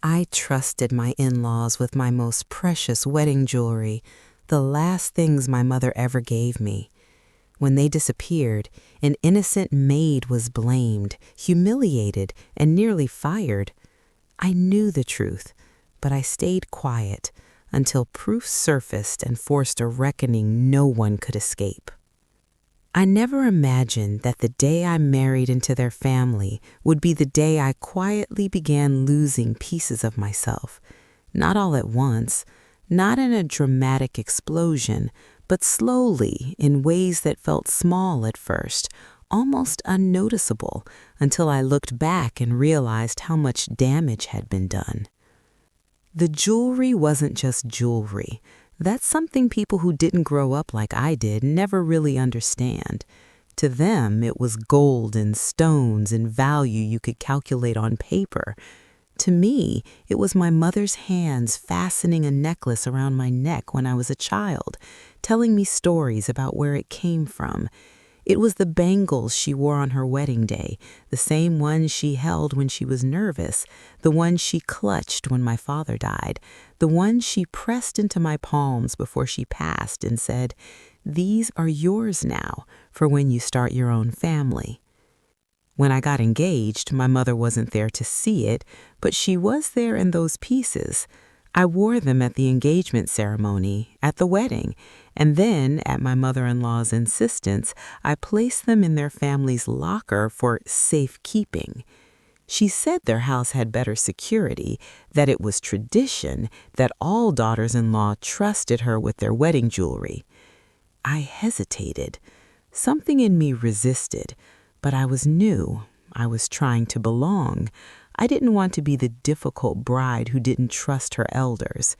I trusted my in-laws with my most precious wedding jewelry, the last things my mother ever gave me. When they disappeared, an innocent maid was blamed, humiliated, and nearly fired. I knew the truth, but I stayed quiet until proof surfaced and forced a reckoning no one could escape. I never imagined that the day I married into their family would be the day I quietly began losing pieces of myself. Not all at once, not in a dramatic explosion, but slowly in ways that felt small at first, almost unnoticeable, until I looked back and realized how much damage had been done. The jewelry wasn't just jewelry. That's something people who didn't grow up like I did never really understand. To them, it was gold and stones and value you could calculate on paper. To me, it was my mother's hands fastening a necklace around my neck when I was a child, telling me stories about where it came from. It was the bangles she wore on her wedding day, the same ones she held when she was nervous, the ones she clutched when my father died, the ones she pressed into my palms before she passed and said, "These are yours now for when you start your own family." When I got engaged, my mother wasn't there to see it, but she was there in those pieces. I wore them at the engagement ceremony, at the wedding, and then, at my mother-in-law's insistence, I placed them in their family's locker for safekeeping. She said their house had better security, that it was tradition, that all daughters-in-law trusted her with their wedding jewelry. I hesitated. Something in me resisted, but I was new. I was trying to belong. I didn't want to be the difficult bride who didn't trust her elders.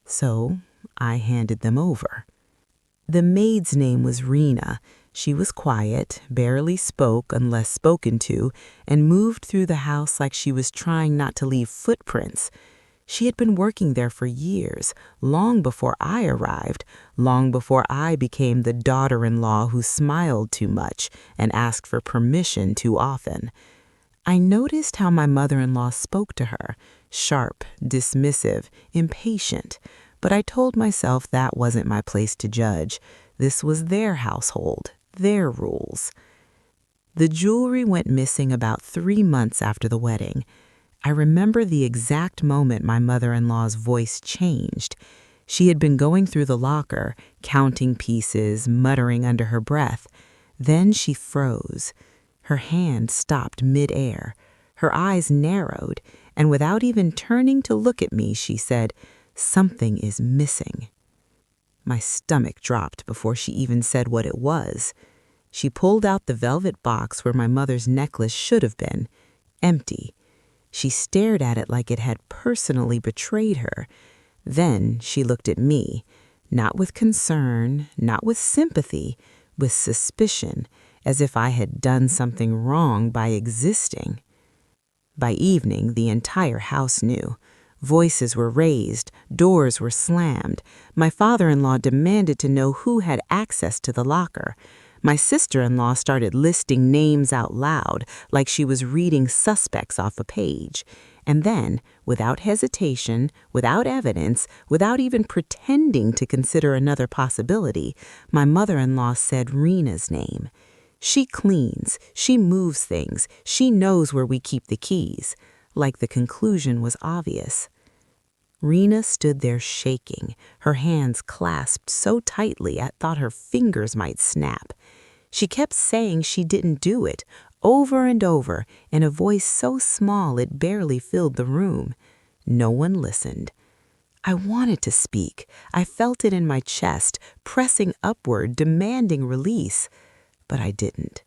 So I handed them over. The maid's name was Rena. She was quiet, barely spoke unless spoken to, and moved through the house like she was trying not to leave footprints. She had been working there for years, long before I arrived, long before I became the daughter-in-law who smiled too much and asked for permission too often. I noticed how my mother-in-law spoke to her, sharp, dismissive, impatient, but I told myself that wasn't my place to judge. This was their household, their rules. The jewelry went missing about 3 months after the wedding. I remember the exact moment my mother-in-law's voice changed. She had been going through the locker, counting pieces, muttering under her breath. Then she froze. Her hand stopped mid-air. Her eyes narrowed, and without even turning to look at me, she said, "Something is missing." My stomach dropped before she even said what it was. She pulled out the velvet box where my mother's necklace should have been, empty. She stared at it like it had personally betrayed her. Then she looked at me, not with concern, not with sympathy, with suspicion, as if I had done something wrong by existing. By evening, the entire house knew. Voices were raised, doors were slammed. My father-in-law demanded to know who had access to the locker. My sister-in-law started listing names out loud, like she was reading suspects off a page. And then, without hesitation, without evidence, without even pretending to consider another possibility, my mother-in-law said Rena's name. She cleans, she moves things, she knows where we keep the keys. Like the conclusion was obvious. Rena stood there shaking, her hands clasped so tightly I thought her fingers might snap. She kept saying she didn't do it, over and over, in a voice so small it barely filled the room. No one listened. I wanted to speak. I felt it in my chest, pressing upward, demanding release. But I didn't,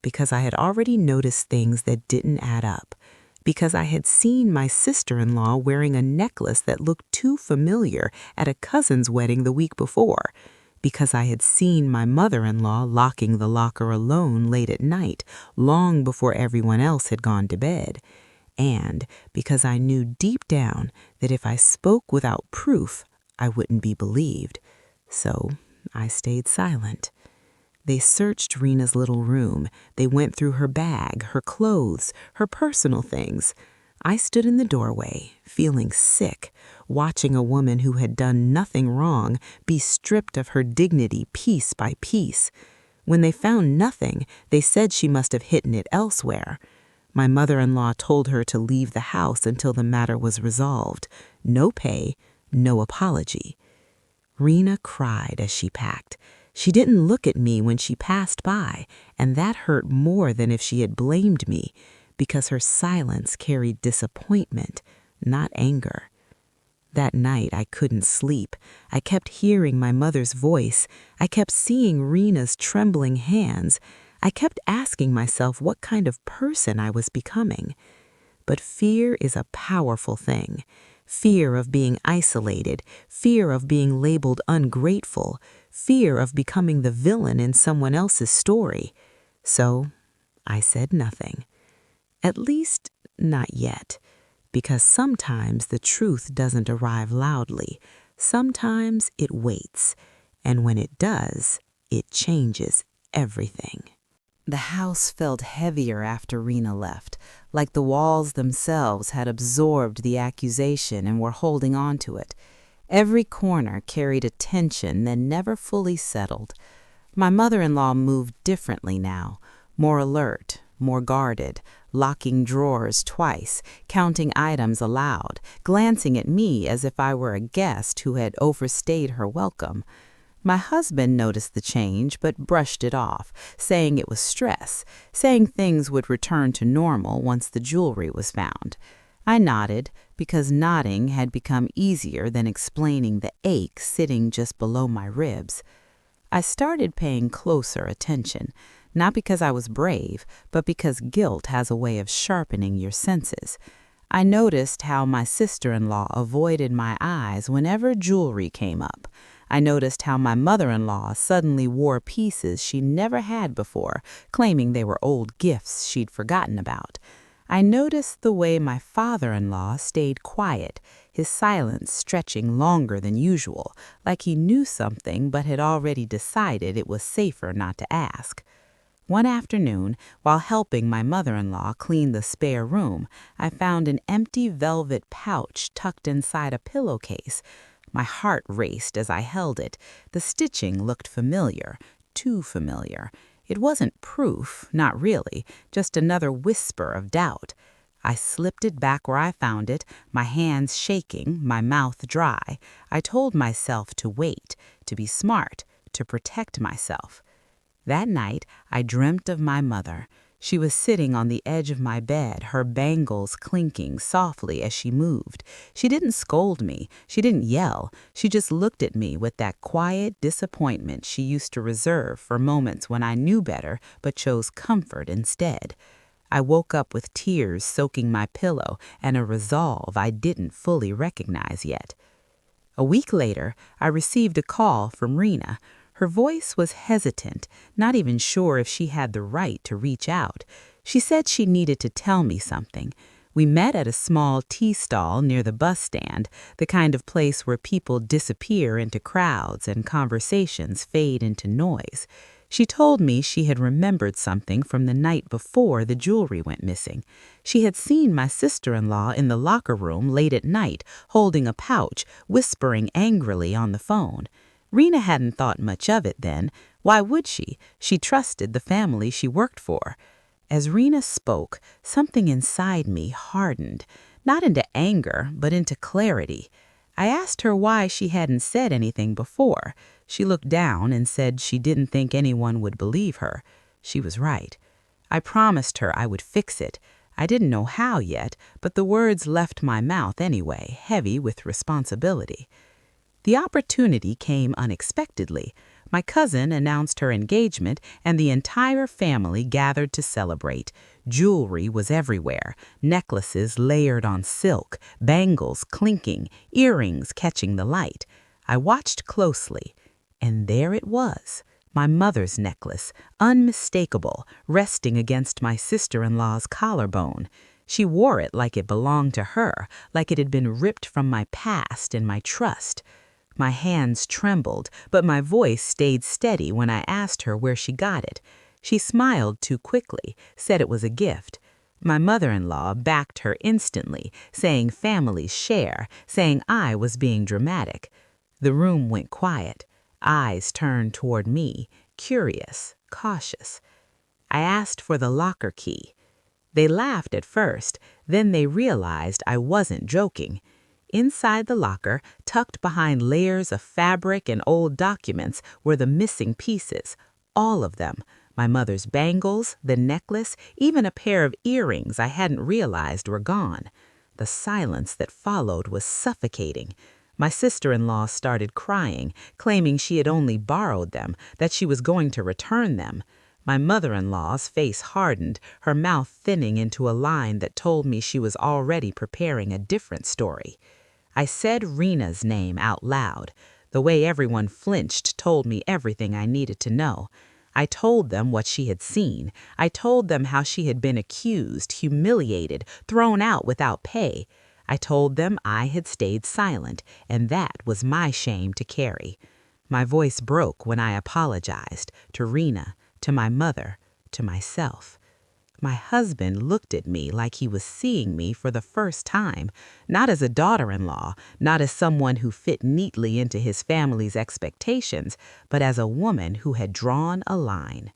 because I had already noticed things that didn't add up. Because I had seen my sister-in-law wearing a necklace that looked too familiar at a cousin's wedding the week before. Because I had seen my mother-in-law locking the locker alone late at night, long before everyone else had gone to bed. And because I knew deep down that if I spoke without proof, I wouldn't be believed. So I stayed silent. They searched Rena's little room. They went through her bag, her clothes, her personal things. I stood in the doorway, feeling sick, watching a woman who had done nothing wrong be stripped of her dignity piece by piece. When they found nothing, they said she must have hidden it elsewhere. My mother-in-law told her to leave the house until the matter was resolved. No pay, no apology. Rena cried as she packed. She didn't look at me when she passed by, and that hurt more than if she had blamed me, because her silence carried disappointment, not anger. That night I couldn't sleep. I kept hearing my mother's voice. I kept seeing Rena's trembling hands. I kept asking myself what kind of person I was becoming. But fear is a powerful thing. Fear of being isolated, fear of being labeled ungrateful, fear of becoming the villain in someone else's story. So I said nothing. At least, not yet. Because sometimes the truth doesn't arrive loudly. Sometimes it waits. And when it does, it changes everything. The house felt heavier after Rena left, like the walls themselves had absorbed the accusation and were holding on to it. Every corner carried a tension that never fully settled. My mother-in-law moved differently now, more alert, more guarded, locking drawers twice, counting items aloud, glancing at me as if I were a guest who had overstayed her welcome. My husband noticed the change but brushed it off, saying it was stress, saying things would return to normal once the jewelry was found. I nodded, because nodding had become easier than explaining the ache sitting just below my ribs. I started paying closer attention, not because I was brave, but because guilt has a way of sharpening your senses. I noticed how my sister-in-law avoided my eyes whenever jewelry came up. I noticed how my mother-in-law suddenly wore pieces she never had before, claiming they were old gifts she'd forgotten about. I noticed the way my father-in-law stayed quiet, his silence stretching longer than usual, like he knew something but had already decided it was safer not to ask. One afternoon, while helping my mother-in-law clean the spare room, I found an empty velvet pouch tucked inside a pillowcase. My heart raced as I held it. The stitching looked familiar, too familiar. It wasn't proof, not really, just another whisper of doubt. I slipped it back where I found it, my hands shaking, my mouth dry. I told myself to wait, to be smart, to protect myself. That night, I dreamt of my mother. She was sitting on the edge of my bed, her bangles clinking softly as she moved. She didn't scold me. She didn't yell. She just looked at me with that quiet disappointment she used to reserve for moments when I knew better but chose comfort instead. I woke up with tears soaking my pillow and a resolve I didn't fully recognize yet. A week later, I received a call from Rena. Her voice was hesitant, not even sure if she had the right to reach out. She said she needed to tell me something. We met at a small tea stall near the bus stand, the kind of place where people disappear into crowds and conversations fade into noise. She told me she had remembered something from the night before the jewelry went missing. She had seen my sister-in-law in the locker room late at night, holding a pouch, whispering angrily on the phone. Rena hadn't thought much of it then. Why would she? She trusted the family she worked for. As Rena spoke, something inside me hardened, not into anger, but into clarity. I asked her why she hadn't said anything before. She looked down and said she didn't think anyone would believe her. She was right. I promised her I would fix it. I didn't know how yet, but the words left my mouth anyway, heavy with responsibility. The opportunity came unexpectedly. My cousin announced her engagement, and the entire family gathered to celebrate. Jewelry was everywhere, necklaces layered on silk, bangles clinking, earrings catching the light. I watched closely, and there it was, my mother's necklace, unmistakable, resting against my sister-in-law's collarbone. She wore it like it belonged to her, like it had been ripped from my past and my trust. My hands trembled, but my voice stayed steady when I asked her where she got it. She smiled too quickly, said it was a gift. My mother-in-law backed her instantly, saying families share, saying I was being dramatic. The room went quiet. Eyes turned toward me, curious, cautious. I asked for the locker key. They laughed at first, then they realized I wasn't joking. Inside the locker, tucked behind layers of fabric and old documents, were the missing pieces, all of them. My mother's bangles, the necklace, even a pair of earrings I hadn't realized were gone. The silence that followed was suffocating. My sister-in-law started crying, claiming she had only borrowed them, that she was going to return them. My mother-in-law's face hardened, her mouth thinning into a line that told me she was already preparing a different story. I said Rena's name out loud. The way everyone flinched told me everything I needed to know. I told them what she had seen. I told them how she had been accused, humiliated, thrown out without pay. I told them I had stayed silent, and that was my shame to carry. My voice broke when I apologized to Rena, to my mother, to myself. My husband looked at me like he was seeing me for the first time, not as a daughter-in-law, not as someone who fit neatly into his family's expectations, but as a woman who had drawn a line.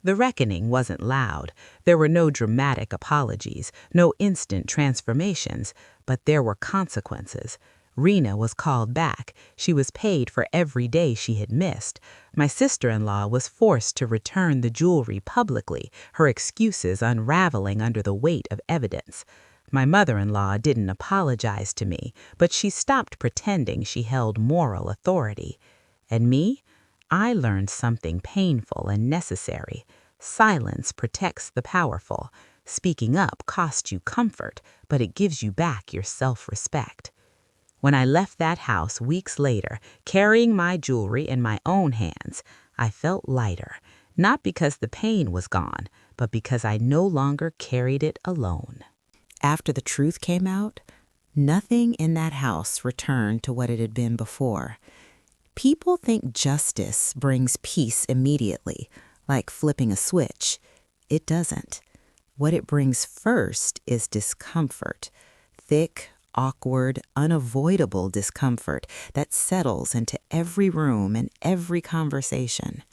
The reckoning wasn't loud. There were no dramatic apologies, no instant transformations, but there were consequences. Rena was called back. She was paid for every day she had missed. My sister-in-law was forced to return the jewelry publicly, her excuses unraveling under the weight of evidence. My mother-in-law didn't apologize to me, but she stopped pretending she held moral authority. And me? I learned something painful and necessary. Silence protects the powerful. Speaking up costs you comfort, but it gives you back your self-respect. When I left that house weeks later, carrying my jewelry in my own hands, I felt lighter, not because the pain was gone, but because I no longer carried it alone. After the truth came out, nothing in that house returned to what it had been before. People think justice brings peace immediately, like flipping a switch. It doesn't. What it brings first is discomfort, thick, awkward, unavoidable discomfort that settles into every room and every conversation.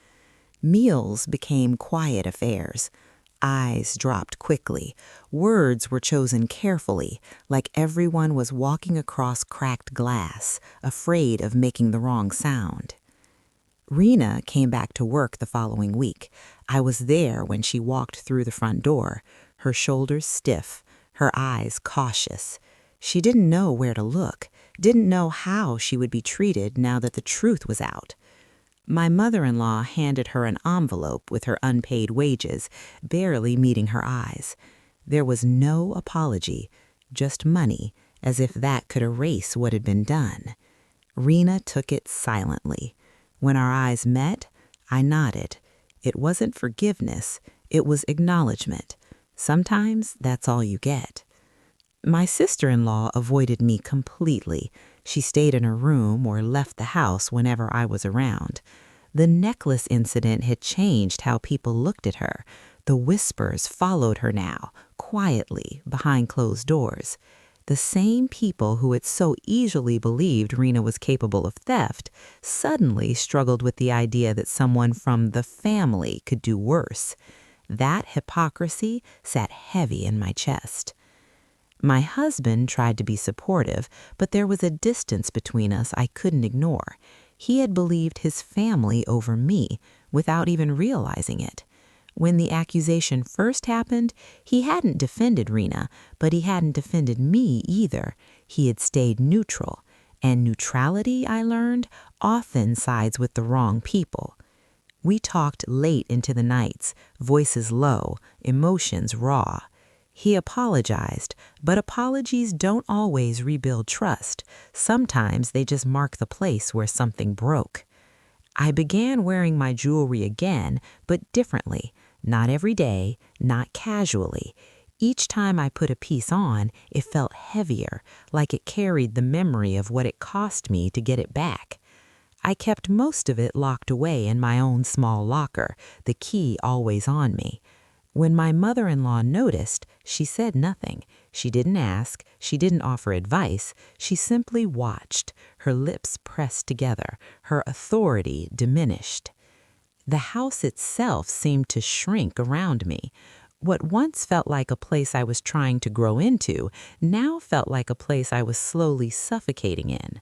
Meals became quiet affairs. Eyes dropped quickly. Words were chosen carefully, like everyone was walking across cracked glass, afraid of making the wrong sound. Rena came back to work the following week. I was there when she walked through the front door, her shoulders stiff, her eyes cautious. She didn't know where to look, didn't know how she would be treated now that the truth was out. My mother-in-law handed her an envelope with her unpaid wages, barely meeting her eyes. There was no apology, just money, as if that could erase what had been done. Rena took it silently. When our eyes met, I nodded. It wasn't forgiveness, it was acknowledgement. Sometimes that's all you get. My sister-in-law avoided me completely. She stayed in her room or left the house whenever I was around. The necklace incident had changed how people looked at her. The whispers followed her now, quietly, behind closed doors. The same people who had so easily believed Rena was capable of theft suddenly struggled with the idea that someone from the family could do worse. That hypocrisy sat heavy in my chest. My husband tried to be supportive, but there was a distance between us I couldn't ignore. He had believed his family over me without even realizing it. When the accusation first happened, he hadn't defended Rena, but he hadn't defended me either. He had stayed neutral, and neutrality, I learned, often sides with the wrong people. We talked late into the nights, voices low, emotions raw. He apologized, but apologies don't always rebuild trust. Sometimes they just mark the place where something broke. I began wearing my jewelry again, but differently. Not every day, not casually. Each time I put a piece on, it felt heavier, like it carried the memory of what it cost me to get it back. I kept most of it locked away in my own small locker, the key always on me. When my mother-in-law noticed, she said nothing. She didn't ask, she didn't offer advice, she simply watched, her lips pressed together, her authority diminished. The house itself seemed to shrink around me. What once felt like a place I was trying to grow into now felt like a place I was slowly suffocating in.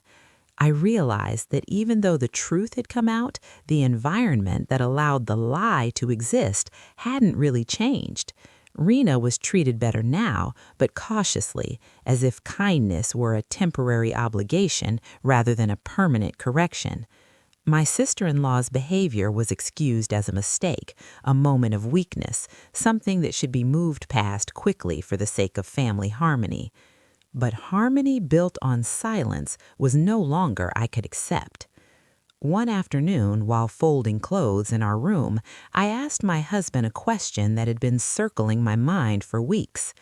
I realized that even though the truth had come out, the environment that allowed the lie to exist hadn't really changed. Rena was treated better now, but cautiously, as if kindness were a temporary obligation rather than a permanent correction. My sister-in-law's behavior was excused as a mistake, a moment of weakness, something that should be moved past quickly for the sake of family harmony. But harmony built on silence was no longer I could accept. One afternoon, while folding clothes in our room, I asked my husband a question that had been circling my mind for weeks.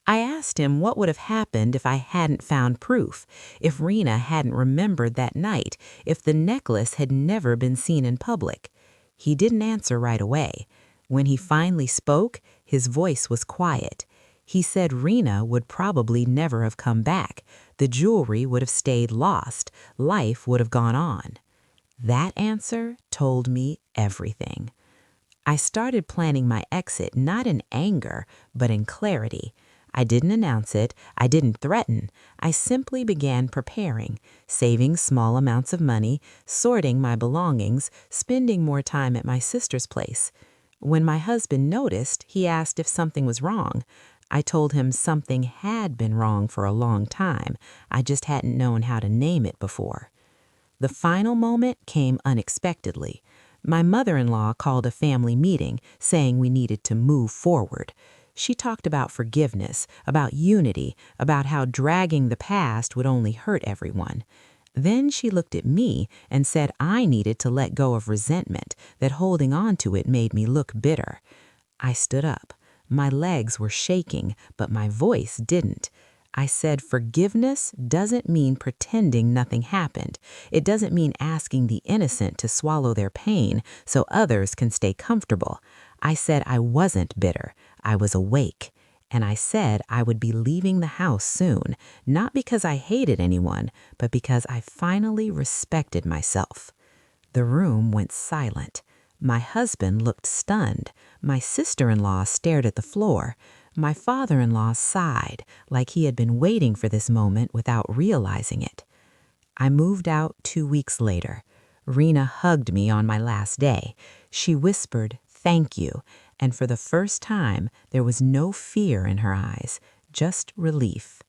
I asked him what would have happened if I hadn't found proof, if Rena hadn't remembered that night, if the necklace had never been seen in public. He didn't answer right away. When he finally spoke, his voice was quiet. He said Rena would probably never have come back. The jewelry would have stayed lost. Life would have gone on. That answer told me everything. I started planning my exit not in anger, but in clarity. I didn't announce it. I didn't threaten. I simply began preparing, saving small amounts of money, sorting my belongings, spending more time at my sister's place. When my husband noticed, he asked if something was wrong. I told him something had been wrong for a long time. I just hadn't known how to name it before. The final moment came unexpectedly. My mother-in-law called a family meeting, saying we needed to move forward. She talked about forgiveness, about unity, about how dragging the past would only hurt everyone. Then she looked at me and said I needed to let go of resentment, that holding on to it made me look bitter. I stood up. My legs were shaking, but my voice didn't. I said forgiveness doesn't mean pretending nothing happened. It doesn't mean asking the innocent to swallow their pain so others can stay comfortable. I said I wasn't bitter. I was awake. And I said I would be leaving the house soon, not because I hated anyone, but because I finally respected myself. The room went silent. My husband looked stunned. My sister-in-law stared at the floor. My father-in-law sighed, like he had been waiting for this moment without realizing it. I moved out 2 weeks later. Rena hugged me on my last day. She whispered, "Thank you," and for the first time, there was no fear in her eyes, just relief.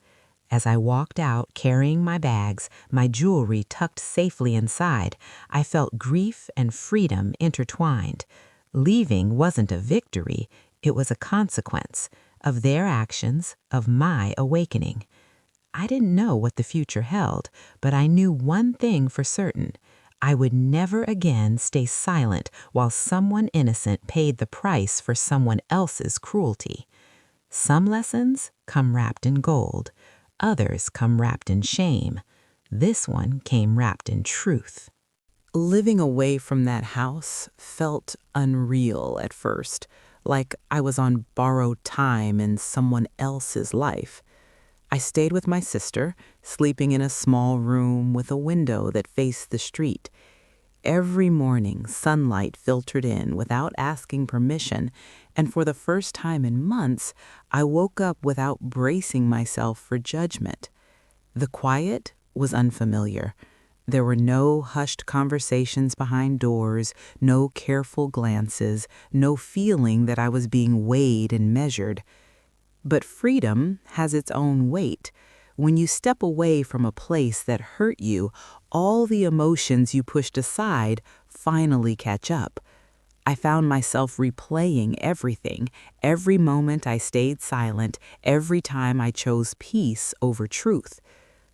As I walked out carrying my bags, my jewelry tucked safely inside, I felt grief and freedom intertwined. Leaving wasn't a victory, it was a consequence of their actions, of my awakening. I didn't know what the future held, but I knew one thing for certain. I would never again stay silent while someone innocent paid the price for someone else's cruelty. Some lessons come wrapped in gold. Others come wrapped in shame. This one came wrapped in truth. Living away from that house felt unreal at first, like I was on borrowed time in someone else's life. I stayed with my sister, sleeping in a small room with a window that faced the street. Every morning, sunlight filtered in without asking permission, and for the first time in months, I woke up without bracing myself for judgment. The quiet was unfamiliar. There were no hushed conversations behind doors, no careful glances, no feeling that I was being weighed and measured. But freedom has its own weight. When you step away from a place that hurt you, all the emotions you pushed aside finally catch up. I found myself replaying everything, every moment I stayed silent, every time I chose peace over truth.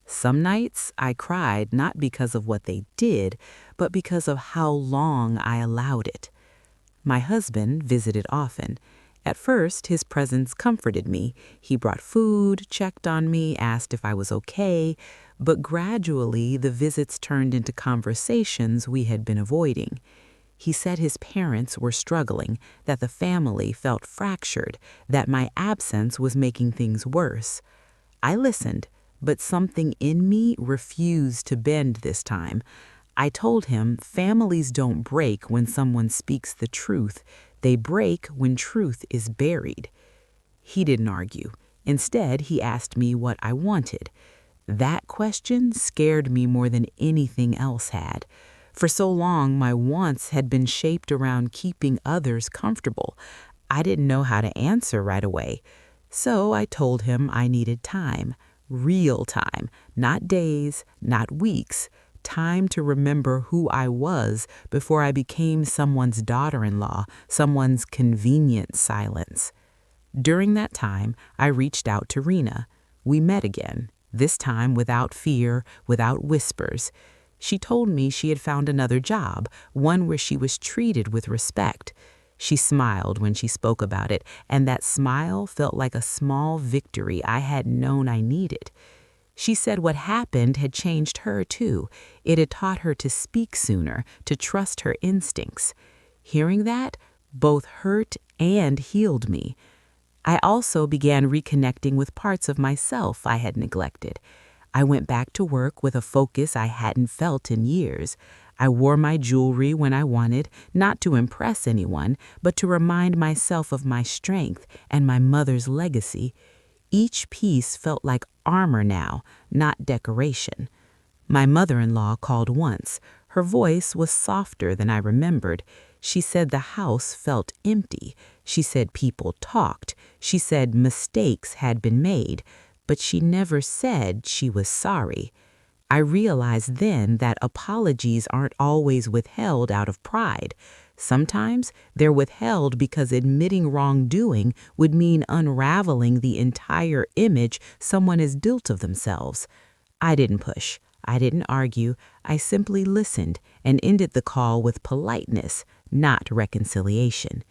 Some nights I cried not because of what they did, but because of how long I allowed it. My husband visited often. At first, his presence comforted me. He brought food, checked on me, asked if I was okay, but gradually the visits turned into conversations we had been avoiding. He said his parents were struggling, that the family felt fractured, that my absence was making things worse. I listened, but something in me refused to bend this time. I told him families don't break when someone speaks the truth. They break when truth is buried. He didn't argue. Instead, he asked me what I wanted. That question scared me more than anything else had. For so long, my wants had been shaped around keeping others comfortable. I didn't know how to answer right away. So I told him I needed time, real time, not days, not weeks, time to remember who I was before I became someone's daughter-in-law, someone's convenient silence. During that time, I reached out to Rena. We met again, this time without fear, without whispers. She told me she had found another job, one where she was treated with respect. She smiled when she spoke about it, and that smile felt like a small victory I hadn't known I needed. She said what happened had changed her too. It had taught her to speak sooner, to trust her instincts. Hearing that both hurt and healed me. I also began reconnecting with parts of myself I had neglected. I went back to work with a focus I hadn't felt in years. I wore my jewelry when I wanted, not to impress anyone, but to remind myself of my strength and my mother's legacy. Each piece felt like armor now, not decoration. My mother-in-law called once. Her voice was softer than I remembered. She said the house felt empty. She said people talked. She said mistakes had been made, but she never said she was sorry. I realized then that apologies aren't always withheld out of pride. Sometimes they're withheld because admitting wrongdoing would mean unraveling the entire image someone has built of themselves. I didn't push. I didn't argue. I simply listened and ended the call with politeness, not reconciliation.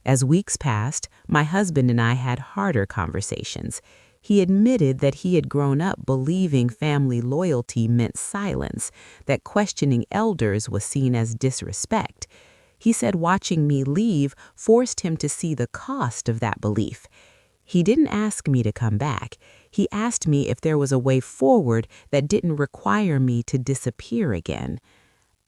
As weeks passed, my husband and I had harder conversations. He admitted that he had grown up believing family loyalty meant silence, that questioning elders was seen as disrespect. He said watching me leave forced him to see the cost of that belief. He didn't ask me to come back. He asked me if there was a way forward that didn't require me to disappear again.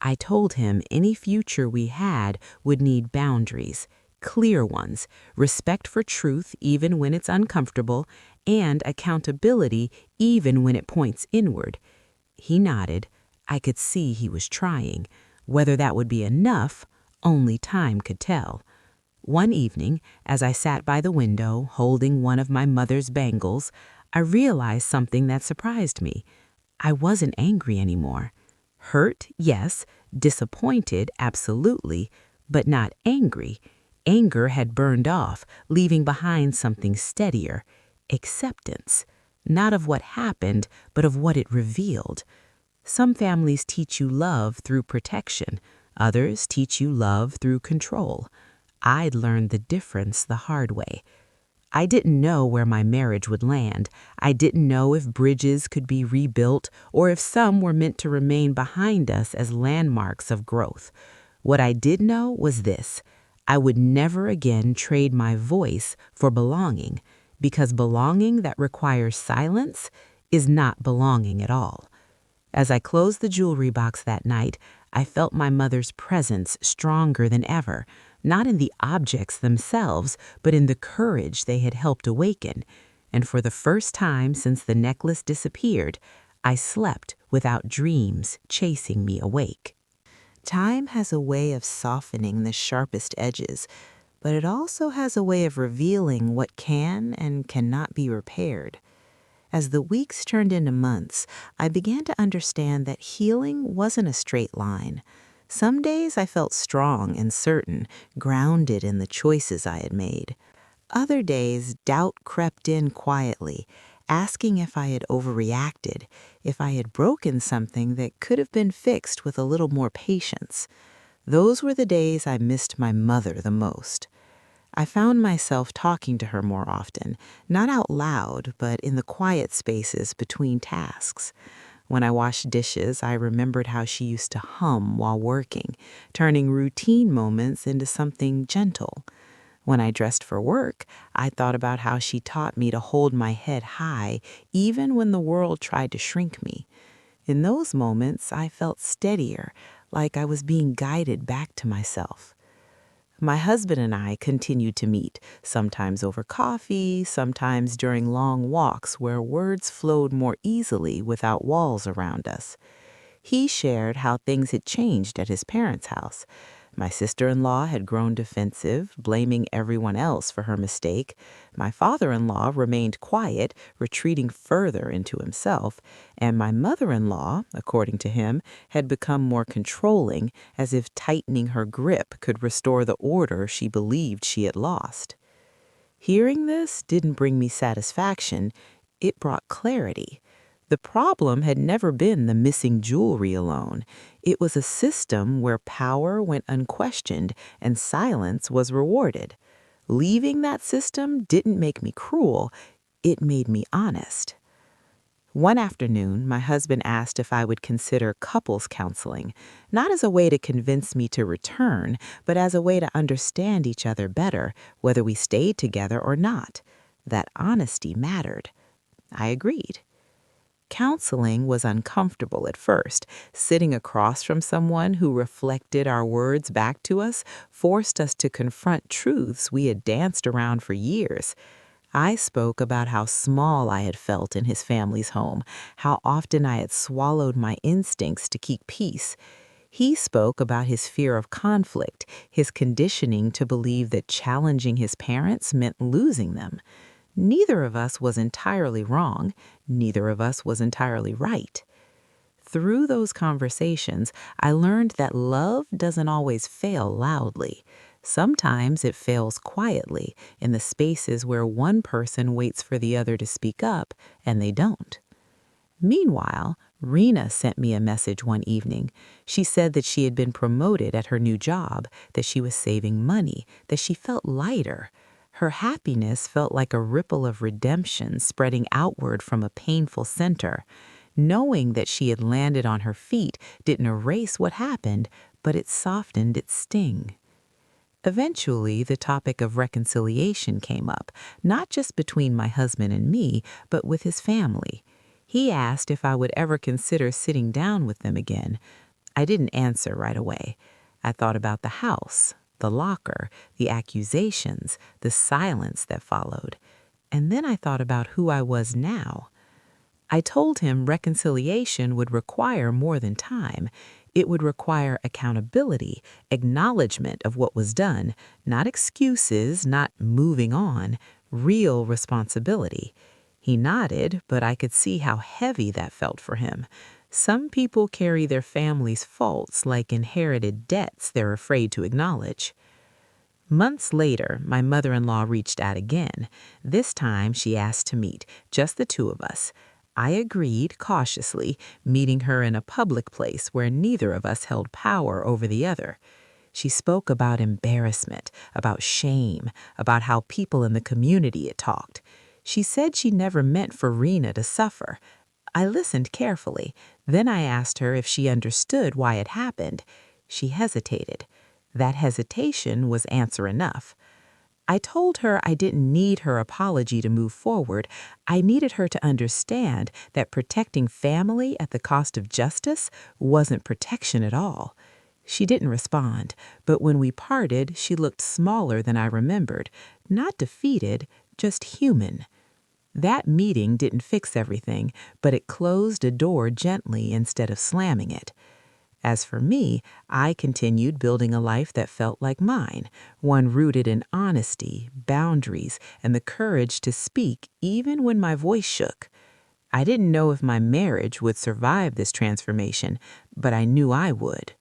I told him any future we had would need boundaries, clear ones, respect for truth even when it's uncomfortable, and accountability even when it points inward. He nodded. I could see he was trying. Whether that would be enough, only time could tell. One evening, as I sat by the window holding one of my mother's bangles, I realized something that surprised me. I wasn't angry anymore. Hurt, yes. Disappointed, absolutely. But not angry. Anger had burned off, leaving behind something steadier. Acceptance. Not of what happened, but of what it revealed. Some families teach you love through protection. Others teach you love through control. I'd learned the difference the hard way. I didn't know where my marriage would land. I didn't know if bridges could be rebuilt or if some were meant to remain behind us as landmarks of growth. What I did know was this: I would never again trade my voice for belonging, because belonging that requires silence is not belonging at all. As I closed the jewelry box that night, I felt my mother's presence stronger than ever, not in the objects themselves, but in the courage they had helped awaken. And for the first time since the necklace disappeared, I slept without dreams chasing me awake. Time has a way of softening the sharpest edges, but it also has a way of revealing what can and cannot be repaired. As the weeks turned into months, I began to understand that healing wasn't a straight line. Some days I felt strong and certain, grounded in the choices I had made. Other days, doubt crept in quietly, asking if I had overreacted, if I had broken something that could have been fixed with a little more patience. Those were the days I missed my mother the most. I found myself talking to her more often, not out loud, but in the quiet spaces between tasks. When I washed dishes, I remembered how she used to hum while working, turning routine moments into something gentle. When I dressed for work, I thought about how she taught me to hold my head high even when the world tried to shrink me. In those moments, I felt steadier, like I was being guided back to myself. My husband and I continued to meet, sometimes over coffee, sometimes during long walks where words flowed more easily without walls around us. He shared how things had changed at his parents' house. My sister-in-law had grown defensive, blaming everyone else for her mistake. My father-in-law remained quiet, retreating further into himself. And my mother-in-law, according to him, had become more controlling, as if tightening her grip could restore the order she believed she had lost. Hearing this didn't bring me satisfaction. It brought clarity. The problem had never been the missing jewelry alone. It was a system where power went unquestioned and silence was rewarded. Leaving that system didn't make me cruel, it made me honest. One afternoon, my husband asked if I would consider couples counseling, not as a way to convince me to return, but as a way to understand each other better, whether we stayed together or not. That honesty mattered. I agreed. Counseling was uncomfortable at first. Sitting across from someone who reflected our words back to us forced us to confront truths we had danced around for years. I spoke about how small I had felt in his family's home, how often I had swallowed my instincts to keep peace. He spoke about his fear of conflict, his conditioning to believe that challenging his parents meant losing them. Neither of us was entirely wrong. Neither of us was entirely right. Through those conversations, I learned that love doesn't always fail loudly. Sometimes it fails quietly in the spaces where one person waits for the other to speak up and they don't. Meanwhile, Rena sent me a message one evening. She said that she had been promoted at her new job, that she was saving money, that she felt lighter. Her happiness felt like a ripple of redemption spreading outward from a painful center. Knowing that she had landed on her feet didn't erase what happened, but it softened its sting. Eventually, the topic of reconciliation came up, not just between my husband and me, but with his family. He asked if I would ever consider sitting down with them again. I didn't answer right away. I thought about the house, the locker, the accusations, the silence that followed. And then I thought about who I was now. I told him reconciliation would require more than time. It would require accountability, acknowledgement of what was done, not excuses, not moving on, real responsibility. He nodded, but I could see how heavy that felt for him. Some people carry their family's faults like inherited debts they're afraid to acknowledge. Months later, my mother-in-law reached out again. This time, she asked to meet, just the two of us. I agreed cautiously, meeting her in a public place where neither of us held power over the other. She spoke about embarrassment, about shame, about how people in the community had talked. She said she never meant for Rena to suffer. I listened carefully. Then I asked her if she understood why it happened. She hesitated. That hesitation was answer enough. I told her I didn't need her apology to move forward. I needed her to understand that protecting family at the cost of justice wasn't protection at all. She didn't respond, but when we parted, she looked smaller than I remembered. Not defeated, just human. That meeting didn't fix everything, but it closed a door gently instead of slamming it. As for me, I continued building a life that felt like mine, one rooted in honesty, boundaries, and the courage to speak even when my voice shook. I didn't know if my marriage would survive this transformation, but I knew I would.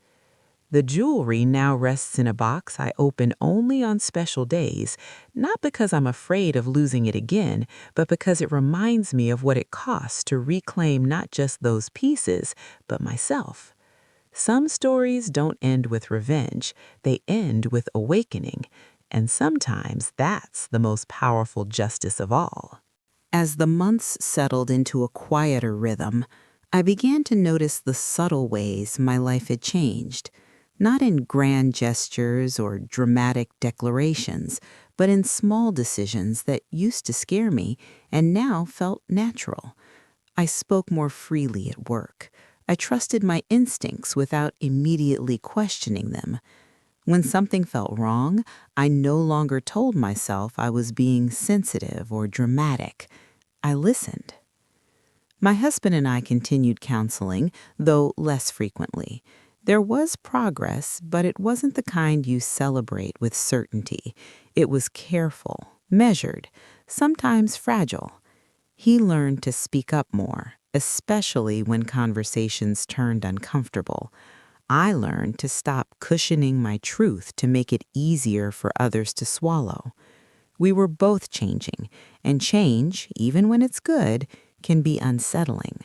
The jewelry now rests in a box I open only on special days, not because I'm afraid of losing it again, but because it reminds me of what it costs to reclaim not just those pieces, but myself. Some stories don't end with revenge, they end with awakening, and sometimes that's the most powerful justice of all. As the months settled into a quieter rhythm, I began to notice the subtle ways my life had changed, not in grand gestures or dramatic declarations, but in small decisions that used to scare me and now felt natural. I spoke more freely at work. I trusted my instincts without immediately questioning them. When something felt wrong, I no longer told myself I was being sensitive or dramatic. I listened. My husband and I continued counseling, though less frequently. There was progress, but it wasn't the kind you celebrate with certainty. It was careful, measured, sometimes fragile. He learned to speak up more, especially when conversations turned uncomfortable. I learned to stop cushioning my truth to make it easier for others to swallow. We were both changing, and change, even when it's good, can be unsettling.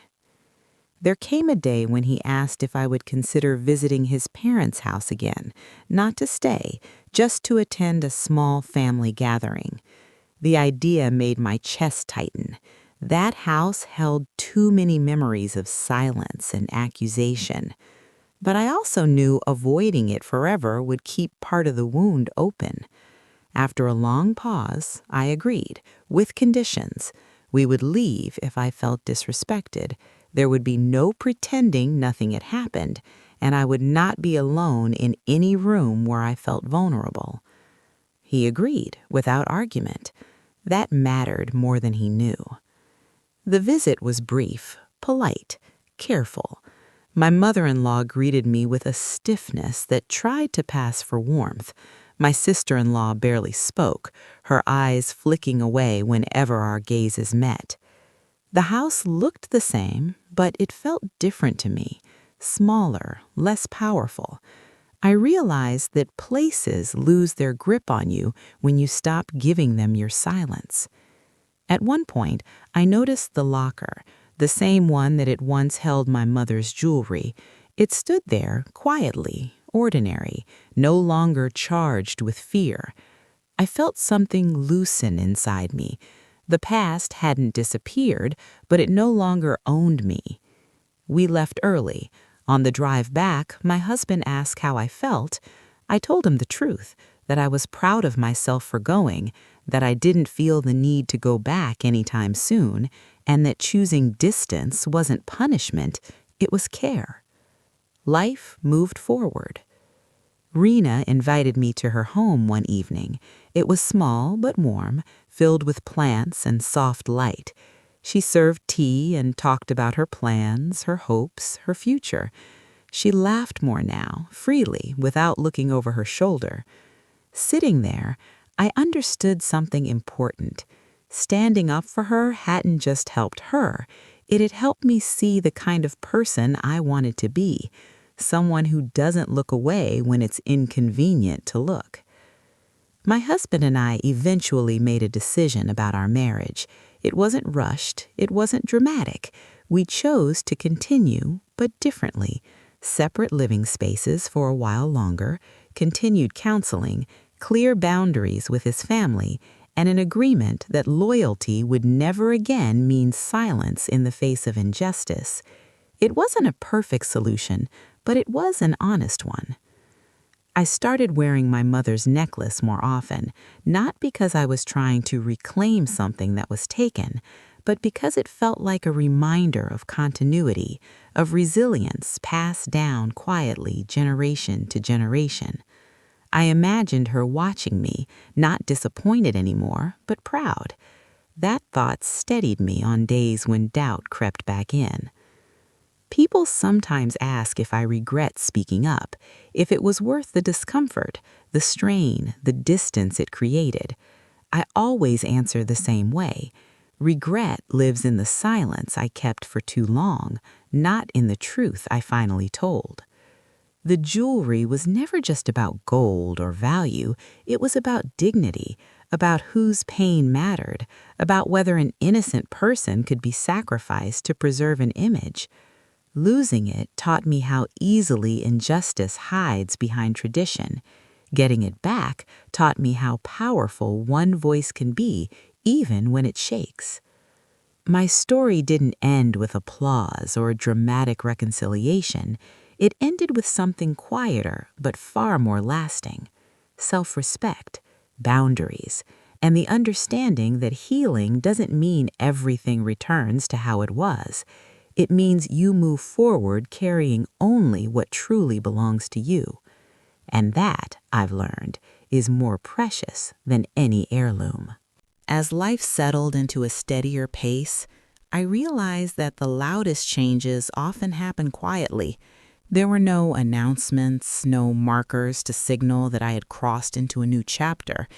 There came a day when he asked if I would consider visiting his parents' house again, not to stay, just to attend a small family gathering. The idea made my chest tighten. That house held too many memories of silence and accusation. But I also knew avoiding it forever would keep part of the wound open. After a long pause, I agreed, with conditions. We would leave if I felt disrespected. There would be no pretending nothing had happened, and I would not be alone in any room where I felt vulnerable. He agreed, without argument. That mattered more than he knew. The visit was brief, polite, careful. My mother-in-law greeted me with a stiffness that tried to pass for warmth. My sister-in-law barely spoke, her eyes flicking away whenever our gazes met. The house looked the same, but it felt different to me, smaller, less powerful. I realized that places lose their grip on you when you stop giving them your silence. At one point, I noticed the locker, the same one that had once held my mother's jewelry. It stood there, quietly, ordinary, no longer charged with fear. I felt something loosen inside me. The past hadn't disappeared, but it no longer owned me. We left early. On the drive back, my husband asked how I felt. I told him the truth, that I was proud of myself for going, that I didn't feel the need to go back anytime soon, and that choosing distance wasn't punishment, it was care. Life moved forward. Rena invited me to her home one evening. It was small but warm, filled with plants and soft light. She served tea and talked about her plans, her hopes, her future. She laughed more now, freely, without looking over her shoulder. Sitting there, I understood something important. Standing up for her hadn't just helped her, it had helped me see the kind of person I wanted to be. Someone who doesn't look away when it's inconvenient to look. My husband and I eventually made a decision about our marriage. It wasn't rushed, it wasn't dramatic. We chose to continue, but differently. Separate living spaces for a while longer, continued counseling, clear boundaries with his family, and an agreement that loyalty would never again mean silence in the face of injustice. It wasn't a perfect solution, but it was an honest one. I started wearing my mother's necklace more often, not because I was trying to reclaim something that was taken, but because it felt like a reminder of continuity, of resilience passed down quietly generation to generation. I imagined her watching me, not disappointed anymore, but proud. That thought steadied me on days when doubt crept back in. People sometimes ask if I regret speaking up, if it was worth the discomfort, the strain, the distance it created. I always answer the same way. Regret lives in the silence I kept for too long, not in the truth I finally told. The jewelry was never just about gold or value, it was about dignity, about whose pain mattered, about whether an innocent person could be sacrificed to preserve an image. Losing it taught me how easily injustice hides behind tradition. Getting it back taught me how powerful one voice can be, even when it shakes. My story didn't end with applause or dramatic reconciliation. It ended with something quieter but far more lasting: self-respect, boundaries, and the understanding that healing doesn't mean everything returns to how it was. It means you move forward carrying only what truly belongs to you. And that, I've learned, is more precious than any heirloom. As life settled into a steadier pace, I realized that the loudest changes often happen quietly. There were no announcements, no markers to signal that I had crossed into a new chapter.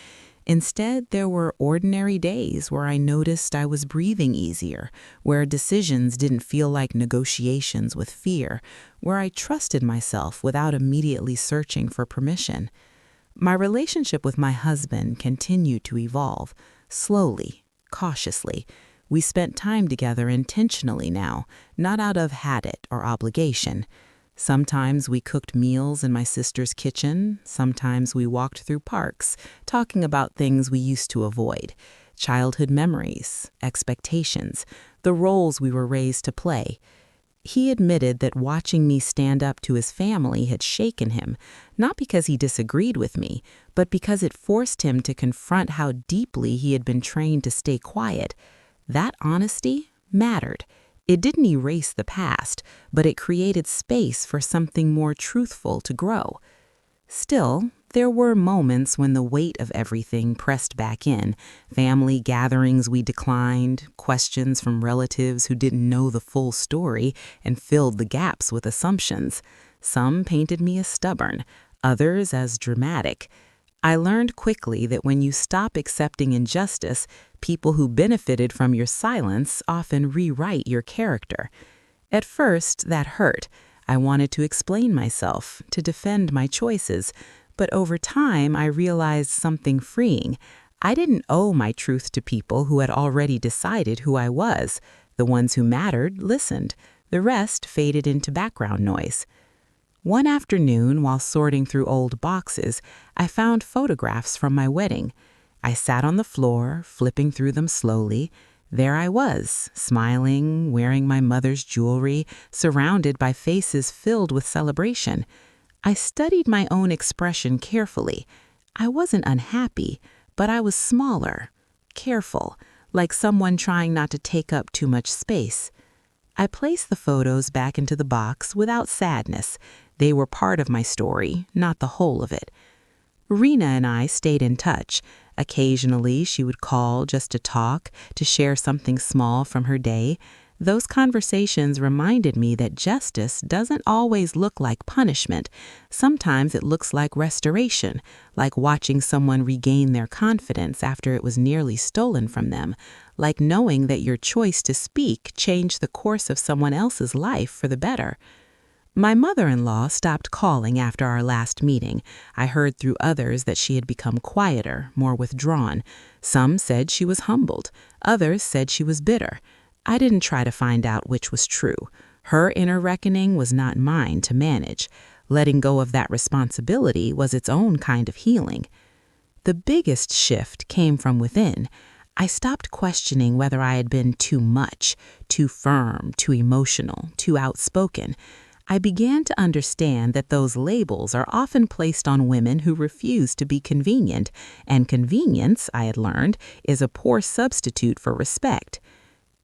Instead, there were ordinary days where I noticed I was breathing easier, where decisions didn't feel like negotiations with fear, where I trusted myself without immediately searching for permission. My relationship with my husband continued to evolve, slowly, cautiously. We spent time together intentionally now, not out of habit or obligation. Sometimes we cooked meals in my sister's kitchen. Sometimes we walked through parks, talking about things we used to avoid: childhood memories, expectations, the roles we were raised to play. He admitted that watching me stand up to his family had shaken him, not because he disagreed with me, but because it forced him to confront how deeply he had been trained to stay quiet. That honesty mattered. It didn't erase the past, but it created space for something more truthful to grow. Still, there were moments when the weight of everything pressed back in: family gatherings we declined, questions from relatives who didn't know the full story and filled the gaps with assumptions. Some painted me as stubborn, others as dramatic. I learned quickly that when you stop accepting injustice, people who benefited from your silence often rewrite your character. At first, that hurt. I wanted to explain myself, to defend my choices, but over time I realized something freeing. I didn't owe my truth to people who had already decided who I was. The ones who mattered listened. The rest faded into background noise. One afternoon, while sorting through old boxes, I found photographs from my wedding. I sat on the floor, flipping through them slowly. There I was, smiling, wearing my mother's jewelry, surrounded by faces filled with celebration. I studied my own expression carefully. I wasn't unhappy, but I was smaller, careful, like someone trying not to take up too much space. I placed the photos back into the box without sadness. They were part of my story, not the whole of it. Rena and I stayed in touch. Occasionally, she would call just to talk, to share something small from her day. Those conversations reminded me that justice doesn't always look like punishment. Sometimes it looks like restoration, like watching someone regain their confidence after it was nearly stolen from them, like knowing that your choice to speak changed the course of someone else's life for the better. My mother-in-law stopped calling after our last meeting. I heard through others that she had become quieter, more withdrawn. Some said she was humbled. Others said she was bitter. I didn't try to find out which was true. Her inner reckoning was not mine to manage. Letting go of that responsibility was its own kind of healing. The biggest shift came from within. I stopped questioning whether I had been too much, too firm, too emotional, too outspoken. I began to understand that those labels are often placed on women who refuse to be convenient, and convenience, I had learned, is a poor substitute for respect.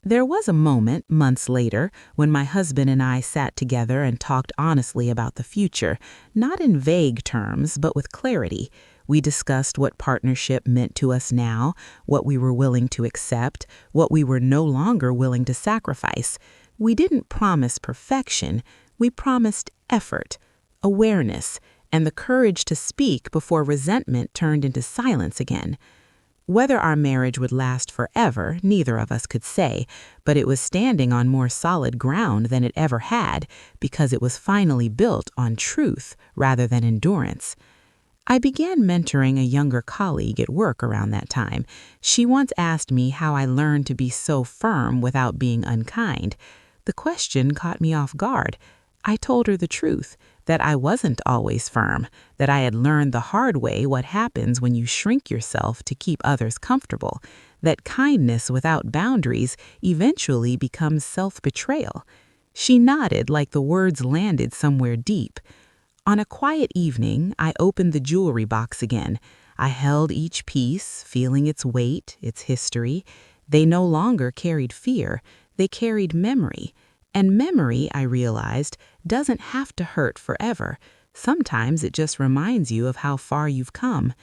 There was a moment, months later, when my husband and I sat together and talked honestly about the future, not in vague terms, but with clarity. We discussed what partnership meant to us now, what we were willing to accept, what we were no longer willing to sacrifice. We didn't promise perfection. We promised effort, awareness, and the courage to speak before resentment turned into silence again. Whether our marriage would last forever, neither of us could say, but it was standing on more solid ground than it ever had because it was finally built on truth rather than endurance. I began mentoring a younger colleague at work around that time. She once asked me how I learned to be so firm without being unkind. The question caught me off guard. I told her the truth, that I wasn't always firm, that I had learned the hard way what happens when you shrink yourself to keep others comfortable. that kindness without boundaries eventually becomes self-betrayal. She nodded like the words landed somewhere deep. On a quiet evening, I opened the jewelry box again. I held each piece, feeling its weight, its history. They no longer carried fear, they carried memory. And memory, I realized, doesn't have to hurt forever. Sometimes it just reminds you of how far you've come.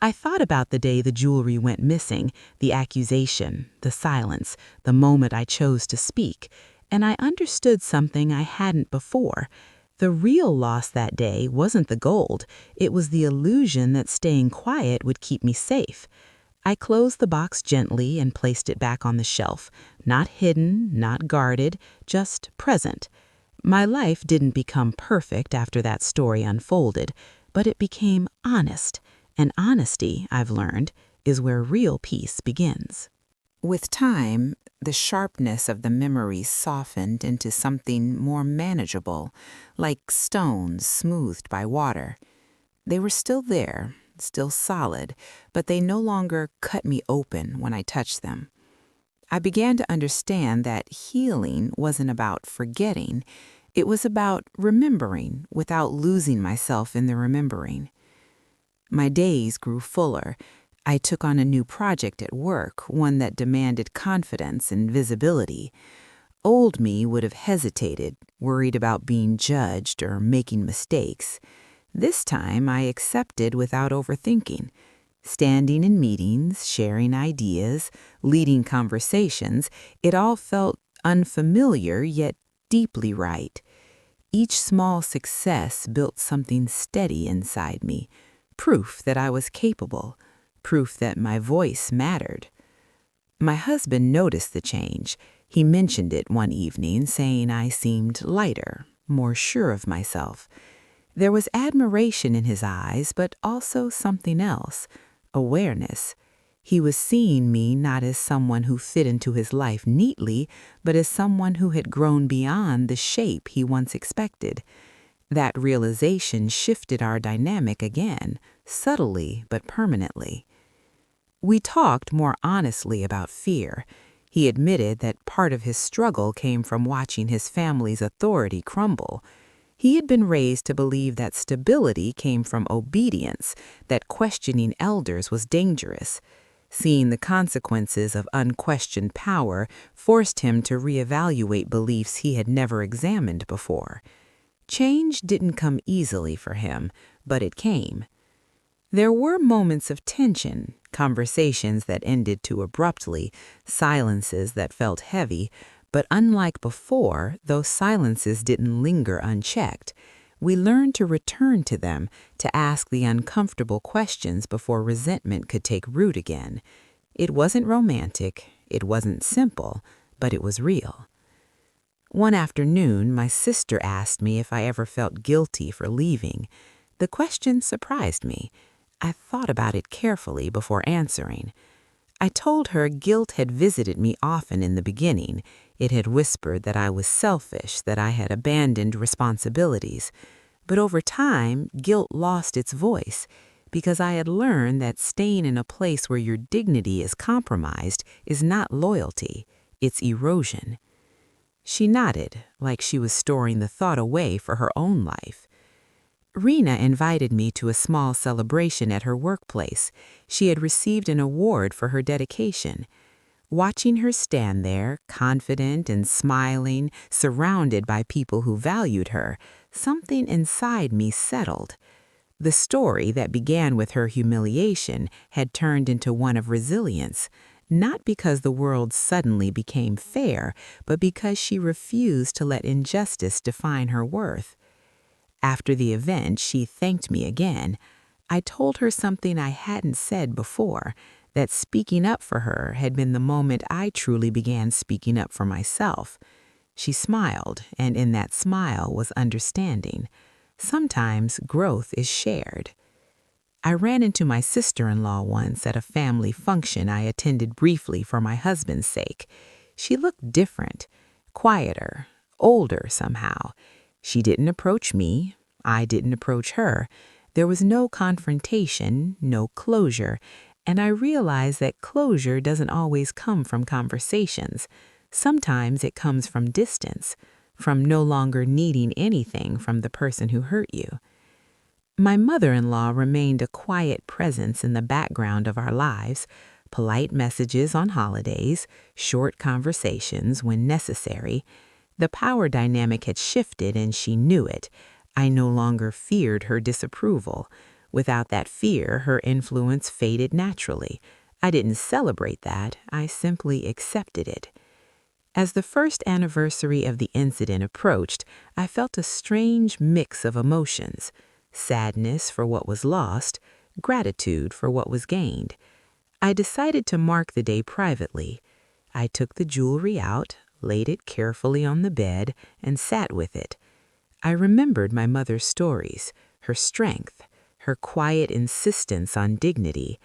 I thought about the day the jewelry went missing, the accusation, the silence, the moment I chose to speak, and I understood something I hadn't before. The real loss that day wasn't the gold, it was the illusion that staying quiet would keep me safe. I closed the box gently and placed it back on the shelf, not hidden, not guarded, just present. My life didn't become perfect after that story unfolded, but it became honest, and honesty, I've learned, is where real peace begins. With time, the sharpness of the memories softened into something more manageable, like stones smoothed by water. They were still there, still solid, but they no longer cut me open when I touched them. I began to understand that healing wasn't about forgetting, it was about remembering without losing myself in the remembering. My days grew fuller. I took on a new project at work, one that demanded confidence and visibility. Old me would have hesitated, worried about being judged or making mistakes. This time I accepted without overthinking. Standing in meetings, sharing ideas, leading conversations, it all felt unfamiliar yet deeply right. Each small success built something steady inside me, proof that I was capable, proof that my voice mattered. My husband noticed the change. He mentioned it one evening, saying I seemed lighter, more sure of myself. There was admiration in his eyes, but also something else, awareness. He was seeing me not as someone who fit into his life neatly, but as someone who had grown beyond the shape he once expected. That realization shifted our dynamic again, subtly but permanently. We talked more honestly about fear. He admitted that part of his struggle came from watching his family's authority crumble. He had been raised to believe that stability came from obedience, that questioning elders was dangerous. Seeing the consequences of unquestioned power forced him to reevaluate beliefs he had never examined before. Change didn't come easily for him, but it came. There were moments of tension, conversations that ended too abruptly, silences that felt heavy, but unlike before, those silences didn't linger unchecked. We learned to return to them, to ask the uncomfortable questions before resentment could take root again. It wasn't romantic, it wasn't simple, but it was real. One afternoon, my sister asked me if I ever felt guilty for leaving. The question surprised me. I thought about it carefully before answering. I told her guilt had visited me often in the beginning. It had whispered that I was selfish, that I had abandoned responsibilities. But over time, guilt lost its voice because I had learned that staying in a place where your dignity is compromised is not loyalty, it's erosion. She nodded, like she was storing the thought away for her own life. Rena invited me to a small celebration at her workplace. She had received an award for her dedication. Watching her stand there, confident and smiling, surrounded by people who valued her, something inside me settled. The story that began with her humiliation had turned into one of resilience, not because the world suddenly became fair, but because she refused to let injustice define her worth. After the event, she thanked me again. I told her something I hadn't said before, that speaking up for her had been the moment I truly began speaking up for myself. She smiled, and in that smile was understanding. Sometimes growth is shared. I ran into my sister-in-law once at a family function I attended briefly for my husband's sake. She looked different, quieter, older somehow. She didn't approach me. I didn't approach her. There was no confrontation, no closure. And I realized that closure doesn't always come from conversations. Sometimes it comes from distance, from no longer needing anything from the person who hurt you. My mother-in-law remained a quiet presence in the background of our lives, polite messages on holidays, short conversations when necessary. The power dynamic had shifted and she knew it. I no longer feared her disapproval. Without that fear, her influence faded naturally. I didn't celebrate that, I simply accepted it. As the first anniversary of the incident approached, I felt a strange mix of emotions: sadness for what was lost, gratitude for what was gained. I decided to mark the day privately. I took the jewelry out, laid it carefully on the bed, and sat with it. I remembered my mother's stories, her strength, her quiet insistence on dignity.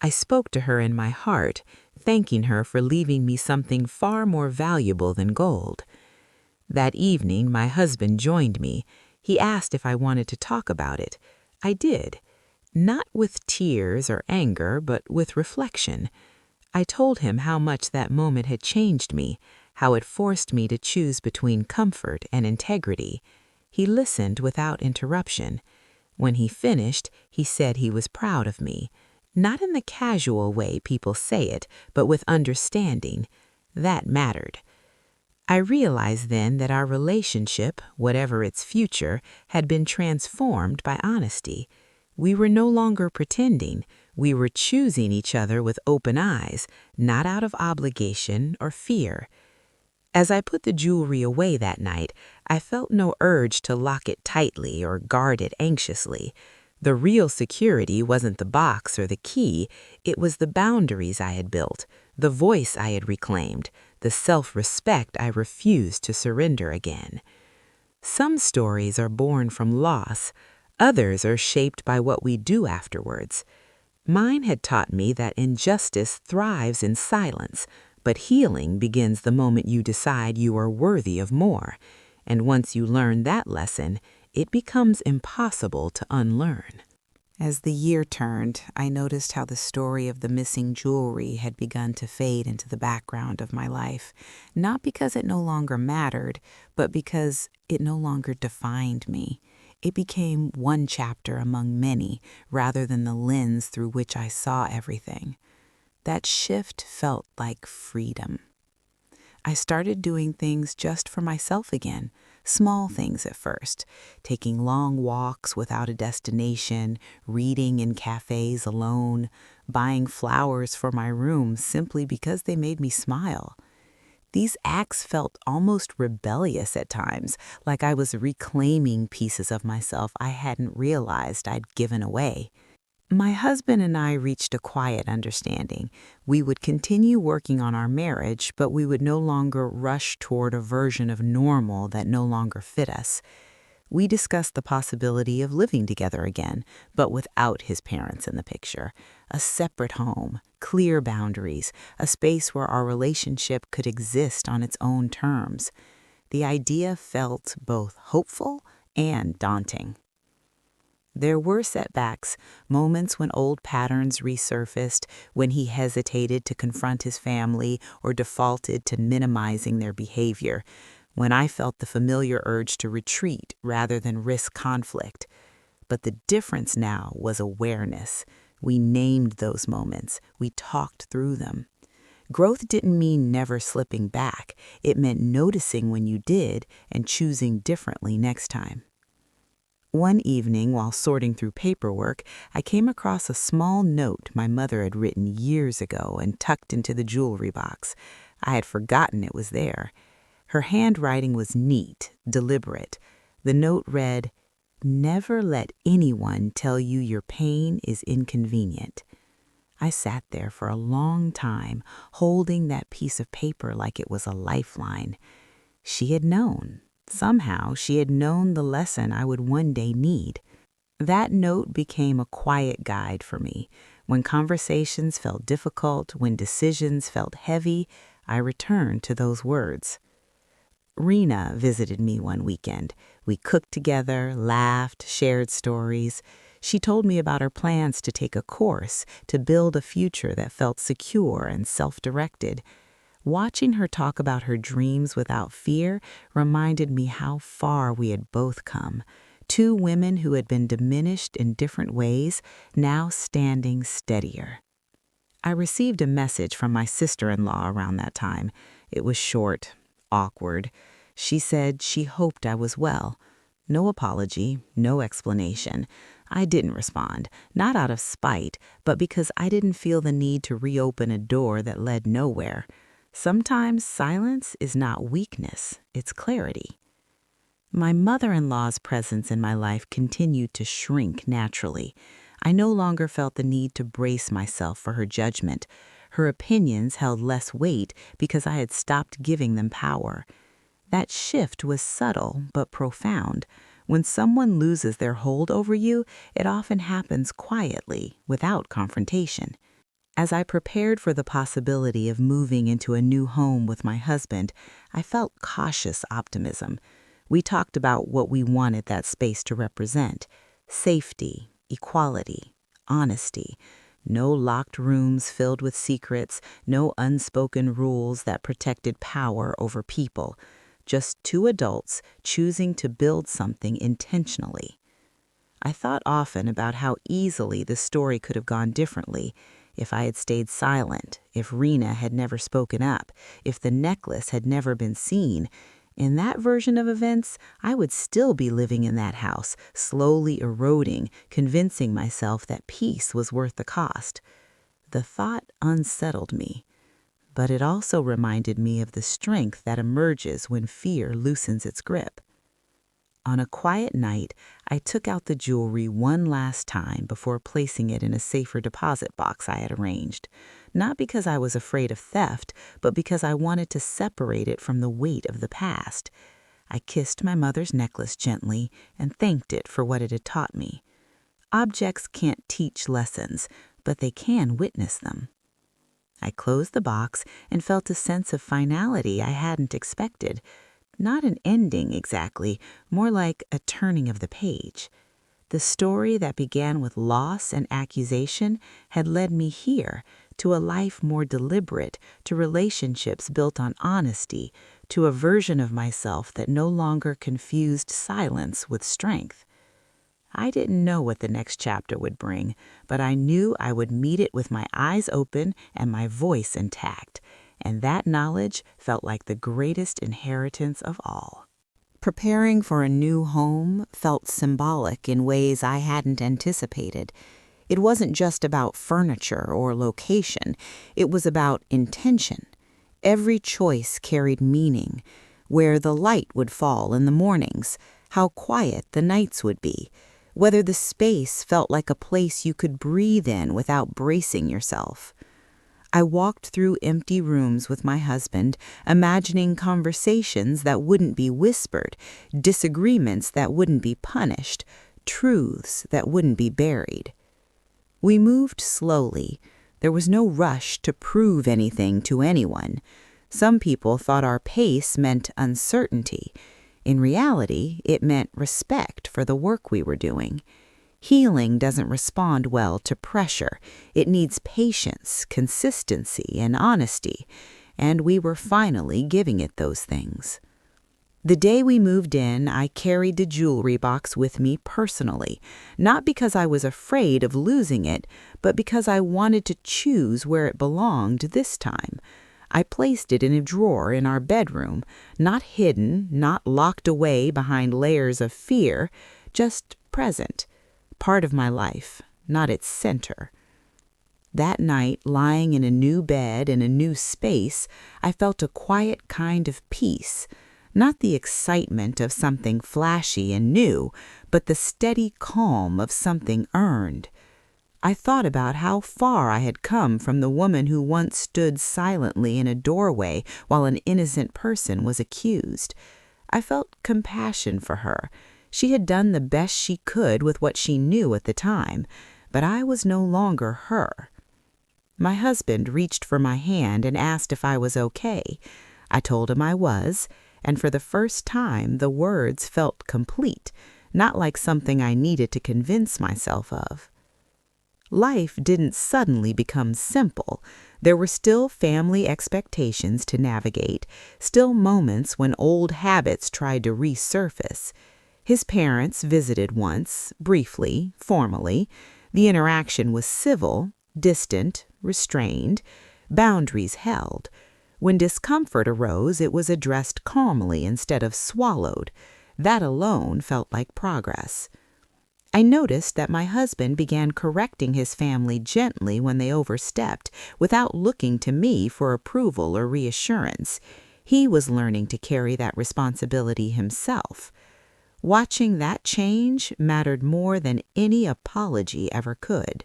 I spoke to her in my heart, thanking her for leaving me something far more valuable than gold. That evening, my husband joined me. He asked if I wanted to talk about it. I did. Not with tears or anger, but with reflection. I told him how much that moment had changed me, how it forced me to choose between comfort and integrity. He listened without interruption. When he finished, he said he was proud of me, not in the casual way people say it, but with understanding. That mattered. I realized then that our relationship, whatever its future, had been transformed by honesty. We were no longer pretending. We were choosing each other with open eyes, not out of obligation or fear. As I put the jewelry away that night, I felt no urge to lock it tightly or guard it anxiously. The real security wasn't the box or the key, it was the boundaries I had built, the voice I had reclaimed, the self-respect I refused to surrender again. Some stories are born from loss, others are shaped by what we do afterwards. Mine had taught me that injustice thrives in silence, but healing begins the moment you decide you are worthy of more. And once you learn that lesson, it becomes impossible to unlearn. As the year turned, I noticed how the story of the missing jewelry had begun to fade into the background of my life, not because it no longer mattered, but because it no longer defined me. It became one chapter among many, rather than the lens through which I saw everything. That shift felt like freedom. I started doing things just for myself again, small things at first, taking long walks without a destination, reading in cafes alone, buying flowers for my room simply because they made me smile. These acts felt almost rebellious at times, like I was reclaiming pieces of myself I hadn't realized I'd given away. My husband and I reached a quiet understanding. We would continue working on our marriage, but we would no longer rush toward a version of normal that no longer fit us. We discussed the possibility of living together again, but without his parents in the picture. A separate home, clear boundaries, a space where our relationship could exist on its own terms. The idea felt both hopeful and daunting. There were setbacks, moments when old patterns resurfaced, when he hesitated to confront his family or defaulted to minimizing their behavior, when I felt the familiar urge to retreat rather than risk conflict. But the difference now was awareness. We named those moments. We talked through them. Growth didn't mean never slipping back. It meant noticing when you did and choosing differently next time. One evening, while sorting through paperwork, I came across a small note my mother had written years ago and tucked into the jewelry box. I had forgotten it was there. Her handwriting was neat, deliberate. The note read, "Never let anyone tell you your pain is inconvenient." I sat there for a long time, holding that piece of paper like it was a lifeline. She had known. Somehow, she had known the lesson I would one day need. That note became a quiet guide for me. When conversations felt difficult, when decisions felt heavy, I returned to those words. Rena visited me one weekend. We cooked together, laughed, shared stories. She told me about her plans to take a course to build a future that felt secure and self-directed. Watching her talk about her dreams without fear reminded me how far we had both come. Two women who had been diminished in different ways, now standing steadier. I received a message from my sister-in-law around that time. It was short, awkward. She said she hoped I was well. No apology, no explanation. I didn't respond, not out of spite, but because I didn't feel the need to reopen a door that led nowhere. Sometimes silence is not weakness, it's clarity. My mother-in-law's presence in my life continued to shrink naturally. I no longer felt the need to brace myself for her judgment. Her opinions held less weight because I had stopped giving them power. That shift was subtle but profound. When someone loses their hold over you, it often happens quietly, without confrontation. As I prepared for the possibility of moving into a new home with my husband, I felt cautious optimism. We talked about what we wanted that space to represent: safety, equality, honesty. No locked rooms filled with secrets, no unspoken rules that protected power over people. Just two adults choosing to build something intentionally. I thought often about how easily the story could have gone differently if I had stayed silent, if Rena had never spoken up, if the necklace had never been seen. In that version of events, I would still be living in that house, slowly eroding, convincing myself that peace was worth the cost. The thought unsettled me, but it also reminded me of the strength that emerges when fear loosens its grip. On a quiet night, I took out the jewelry one last time before placing it in a safer deposit box I had arranged. Not because I was afraid of theft, but because I wanted to separate it from the weight of the past. I kissed my mother's necklace gently and thanked it for what it had taught me. Objects can't teach lessons, but they can witness them. I closed the box and felt a sense of finality I hadn't expected. Not an ending exactly, more like a turning of the page. The story that began with loss and accusation had led me here, to a life more deliberate, to relationships built on honesty, to a version of myself that no longer confused silence with strength. I didn't know what the next chapter would bring, but I knew I would meet it with my eyes open and my voice intact, and that knowledge felt like the greatest inheritance of all. Preparing for a new home felt symbolic in ways I hadn't anticipated. It wasn't just about furniture or location, it was about intention. Every choice carried meaning: where the light would fall in the mornings, how quiet the nights would be, whether the space felt like a place you could breathe in without bracing yourself. I walked through empty rooms with my husband, imagining conversations that wouldn't be whispered, disagreements that wouldn't be punished, truths that wouldn't be buried. We moved slowly. There was no rush to prove anything to anyone. Some people thought our pace meant uncertainty. In reality, it meant respect for the work we were doing. Healing doesn't respond well to pressure. It needs patience, consistency, and honesty, and we were finally giving it those things. The day we moved in, I carried the jewelry box with me personally, not because I was afraid of losing it, but because I wanted to choose where it belonged this time. I placed it in a drawer in our bedroom, not hidden, not locked away behind layers of fear, just present, part of my life, not its center. That night, lying in a new bed in a new space, I felt a quiet kind of peace, not the excitement of something flashy and new, but the steady calm of something earned. I thought about how far I had come from the woman who once stood silently in a doorway while an innocent person was accused. I felt compassion for her. She had done the best she could with what she knew at the time, but I was no longer her. My husband reached for my hand and asked if I was okay. I told him I was, and for the first time the words felt complete, not like something I needed to convince myself of. Life didn't suddenly become simple. There were still family expectations to navigate, still moments when old habits tried to resurface. His parents visited once, briefly, formally. The interaction was civil, distant, restrained, boundaries held. When discomfort arose, it was addressed calmly instead of swallowed. That alone felt like progress. I noticed that my husband began correcting his family gently when they overstepped, without looking to me for approval or reassurance. He was learning to carry that responsibility himself. Watching that change mattered more than any apology ever could.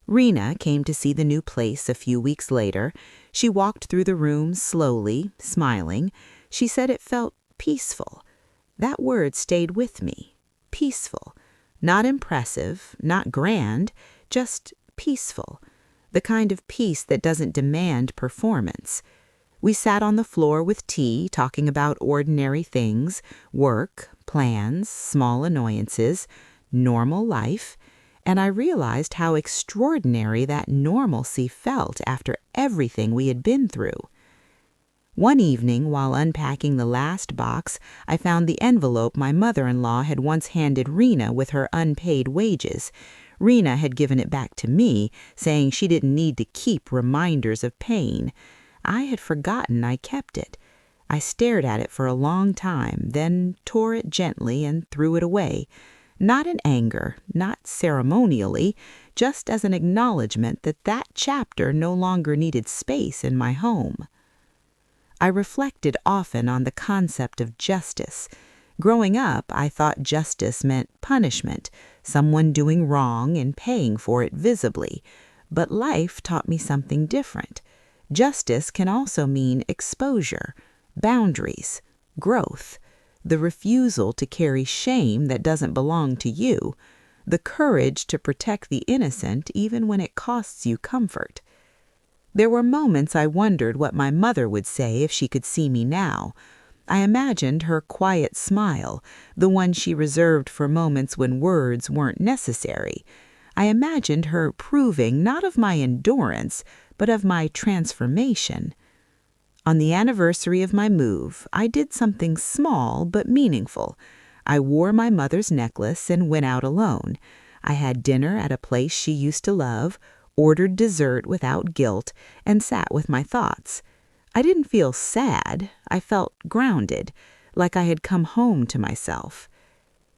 Rena came to see the new place a few weeks later. She walked through the rooms slowly, smiling. She said it felt peaceful. That word stayed with me. Peaceful. Not impressive, not grand, just peaceful. The kind of peace that doesn't demand performance. We sat on the floor with tea, talking about ordinary things, work, plans, small annoyances, normal life, and I realized how extraordinary that normalcy felt after everything we had been through. One evening, while unpacking the last box, I found the envelope my mother-in-law had once handed Rena with her unpaid wages. Rena had given it back to me, saying she didn't need to keep reminders of pain. I had forgotten I kept it. I stared at it for a long time, then tore it gently and threw it away. Not in anger, not ceremonially, just as an acknowledgement that that chapter no longer needed space in my home. I reflected often on the concept of justice. Growing up, I thought justice meant punishment, someone doing wrong and paying for it visibly. But life taught me something different. Justice can also mean exposure, boundaries, growth, the refusal to carry shame that doesn't belong to you, the courage to protect the innocent even when it costs you comfort. There were moments I wondered what my mother would say if she could see me now. I imagined her quiet smile, the one she reserved for moments when words weren't necessary. I imagined her approving not of my endurance, but of my transformation. On the anniversary of my move, I did something small but meaningful. I wore my mother's necklace and went out alone. I had dinner at a place she used to love, ordered dessert without guilt, and sat with my thoughts. I didn't feel sad. I felt grounded, like I had come home to myself.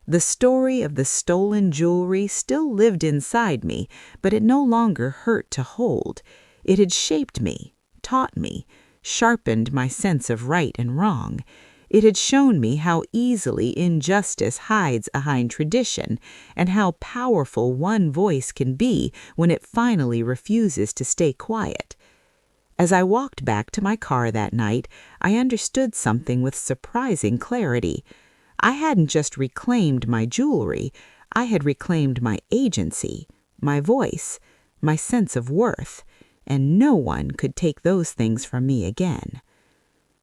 The story of the stolen jewelry still lived inside me, but it no longer hurt to hold. It had shaped me, taught me, sharpened my sense of right and wrong. It had shown me how easily injustice hides behind tradition, and how powerful one voice can be when it finally refuses to stay quiet. As I walked back to my car that night, I understood something with surprising clarity. I hadn't just reclaimed my jewelry, I had reclaimed my agency, my voice, my sense of worth, and no one could take those things from me again.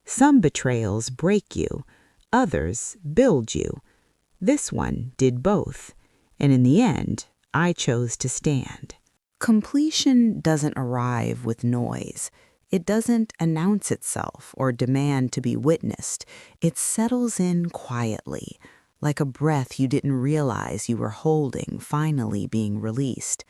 Some betrayals break you, others build you. This one did both, and in the end, I chose to stand. Completion doesn't arrive with noise. It doesn't announce itself or demand to be witnessed. It settles in quietly, like a breath you didn't realize you were holding finally being released.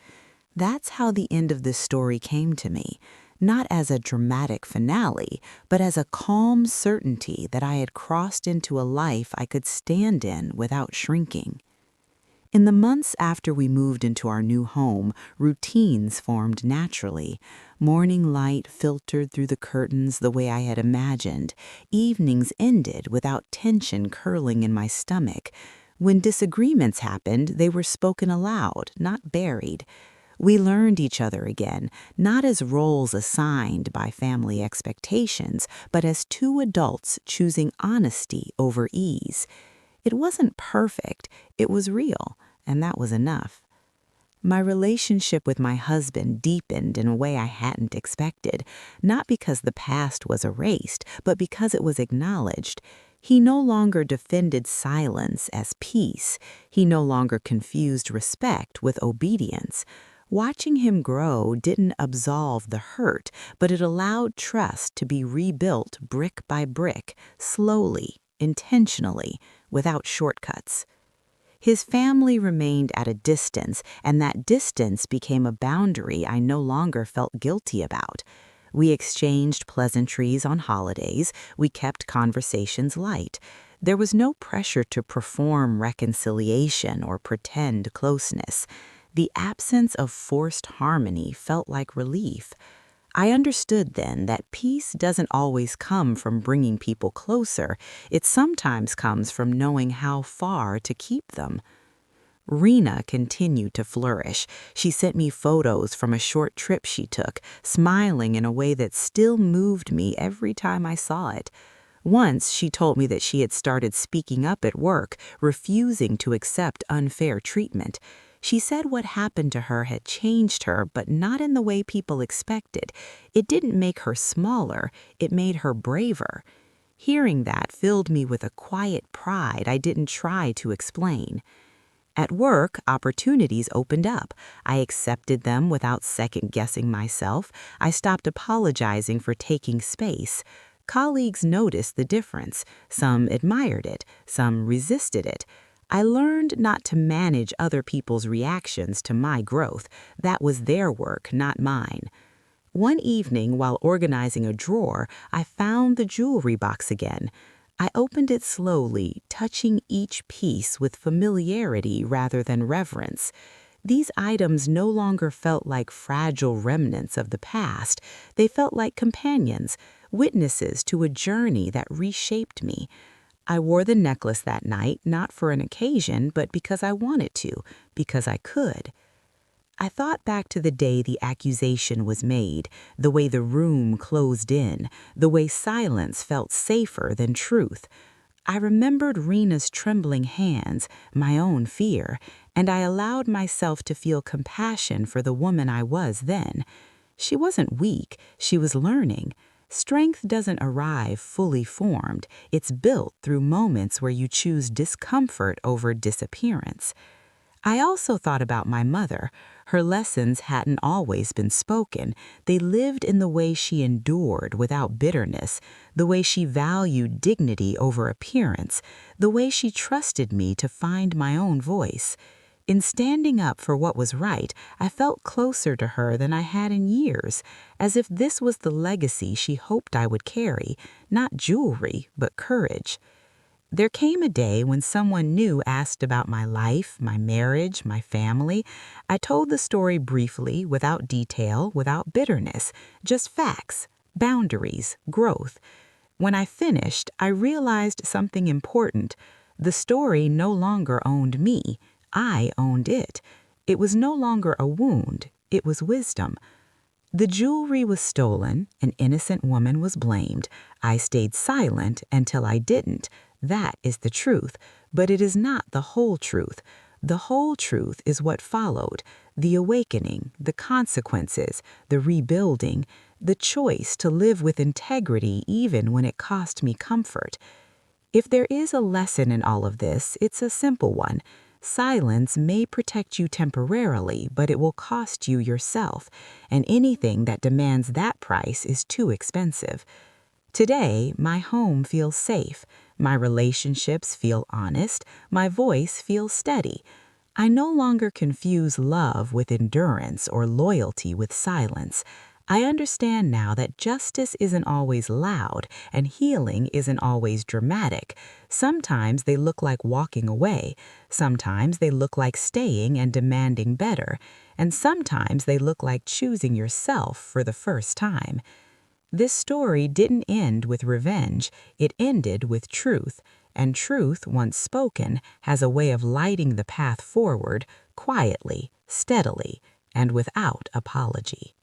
That's how the end of this story came to me. Not as a dramatic finale, but as a calm certainty that I had crossed into a life I could stand in without shrinking. In the months after we moved into our new home, routines formed naturally. Morning light filtered through the curtains the way I had imagined. Evenings ended without tension curling in my stomach. When disagreements happened, they were spoken aloud, not buried. We learned each other again, not as roles assigned by family expectations, but as two adults choosing honesty over ease. It wasn't perfect, it was real, and that was enough. My relationship with my husband deepened in a way I hadn't expected, not because the past was erased, but because it was acknowledged. He no longer defended silence as peace. He no longer confused respect with obedience. Watching him grow didn't absolve the hurt, but it allowed trust to be rebuilt brick by brick, slowly, intentionally, without shortcuts. His family remained at a distance, and that distance became a boundary I no longer felt guilty about. We exchanged pleasantries on holidays. We kept conversations light. There was no pressure to perform reconciliation or pretend closeness. The absence of forced harmony felt like relief. I understood then that peace doesn't always come from bringing people closer. It sometimes comes from knowing how far to keep them. Rena continued to flourish. She sent me photos from a short trip she took, smiling in a way that still moved me every time I saw it. Once she told me that she had started speaking up at work, refusing to accept unfair treatment. She said what happened to her had changed her, but not in the way people expected. It didn't make her smaller, it made her braver. Hearing that filled me with a quiet pride I didn't try to explain. At work, opportunities opened up. I accepted them without second-guessing myself. I stopped apologizing for taking space. Colleagues noticed the difference. Some admired it, some resisted it. I learned not to manage other people's reactions to my growth. That was their work, not mine. One evening, while organizing a drawer, I found the jewelry box again. I opened it slowly, touching each piece with familiarity rather than reverence. These items no longer felt like fragile remnants of the past. They felt like companions, witnesses to a journey that reshaped me. I wore the necklace that night, not for an occasion, but because I wanted to, because I could. I thought back to the day the accusation was made, the way the room closed in, the way silence felt safer than truth. I remembered Rena's trembling hands, my own fear, and I allowed myself to feel compassion for the woman I was then. She wasn't weak, she was learning. Strength doesn't arrive fully formed. It's built through moments where you choose discomfort over disappearance. I also thought about my mother. Her lessons hadn't always been spoken. They lived in the way she endured without bitterness, the way she valued dignity over appearance, the way she trusted me to find my own voice. In standing up for what was right, I felt closer to her than I had in years, as if this was the legacy she hoped I would carry, not jewelry, but courage. There came a day when someone new asked about my life, my marriage, my family. I told the story briefly, without detail, without bitterness, just facts, boundaries, growth. When I finished, I realized something important. The story no longer owned me. I owned it. It was no longer a wound. It was wisdom. The jewelry was stolen. An innocent woman was blamed. I stayed silent until I didn't. That is the truth, but it is not the whole truth. The whole truth is what followed, the awakening, the consequences, the rebuilding, the choice to live with integrity even when it cost me comfort. If there is a lesson in all of this, it's a simple one. Silence may protect you temporarily, but it will cost you yourself, and anything that demands that price is too expensive. Today, my home feels safe. My relationships feel honest. My voice feels steady. I no longer confuse love with endurance or loyalty with silence. I understand now that justice isn't always loud and healing isn't always dramatic. Sometimes they look like walking away. Sometimes they look like staying and demanding better. And sometimes they look like choosing yourself for the first time. This story didn't end with revenge, it ended with truth, and truth, once spoken, has a way of lighting the path forward quietly, steadily, and without apology.